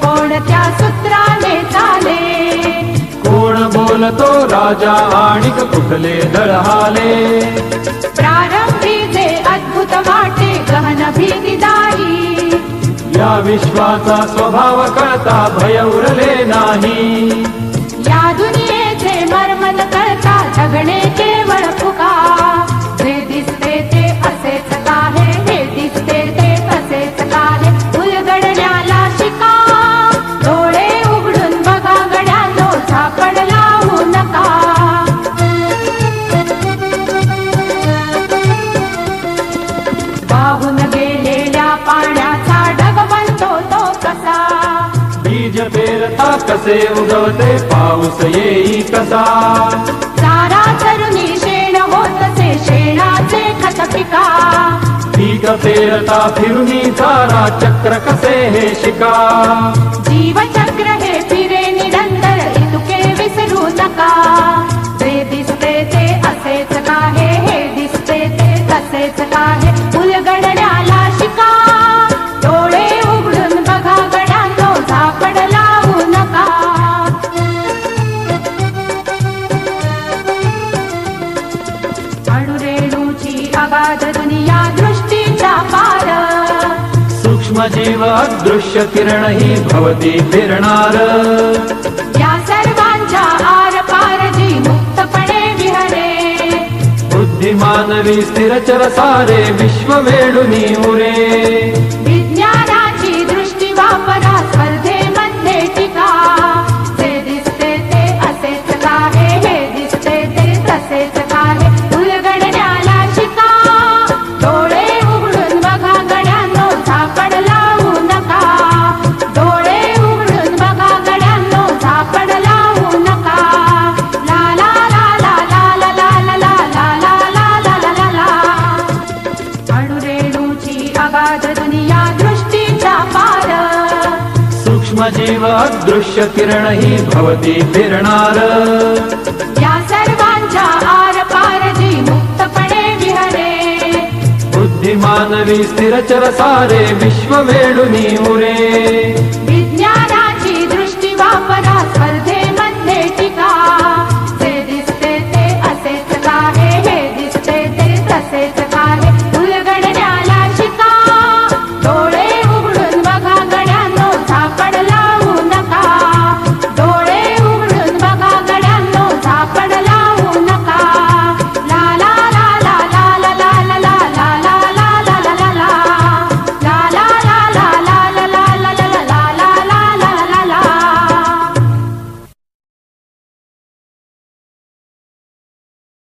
कोणत्या सूत्राने चाले? कोण बोलतो राजा आणिक कुठले दळहाले? प्रारंभी जे अद्भुत वाटे गहन भीतीदायी, या विश्वाचा स्वभाव कळता भय उरले नाही. या दुनियेचे मर्म न कळता जगणे केवळ फुका. जे दिसते ते असेच काहे, हे दिसते ते असेच काहे, उलगडण्याला शिका. डोळे उघडून बघा गड्यांनो, झाकण लावू नका. वाहून गेलेल्या पाण्याचा ढग बनतो तो कसा? बीज पेरता कसे उगवते पाऊस येई कसा? चारा चरुनी शेण होतसे शेणाचे खत पिका. पीक पेरता फिरुनी चारा चक्र कसे हे शिका? जीवचक्र हे फिरे निरंतर, इतुके विसरू नका. जे दिसते ते असेच काहे, हे दिसते ते तसेच काहे, उलगडण्याला शिका. डोळे उघडून बघा गड्यांनो, झाकण लावू नका. अणुरेणूची अगाध दुनिया दृष्टीच्या पार, सूक्ष्म जीव अदृश्य किरण ही भवती फिरणार. या सर्वांच्या आर पार जी मुक्तपणे विहरे. बुद्धिमानवी स्थिरचर सारे विश्व वेडुनी उरे. विज्ञानाची दृष्टी वापरा स्पर्धेमध्ये टिका. जे दिसते ते असेच काहे, हे दिसते ते तसेच काहे, उलगडण्याला शिका. डोळे उघडून बघा गड्यांनो, झाकण लावू नका. डोळे उघडून बघा गड्यांनो, झाकण लावू नका. ला ला ला ला ला ला ला ला ला ला ला ला ला ला ला. अणुरेणूची अगाध दुनिया दृष्टीच्या पार, सूक्ष्म जीव अदृश्य किरण ही भवती फिरणार. या सर्वांच्या आर पार जी मुक्तपणे विहरे. बुद्धिमानवी स्थिरचर सारे विश्व वेडुनी उरे.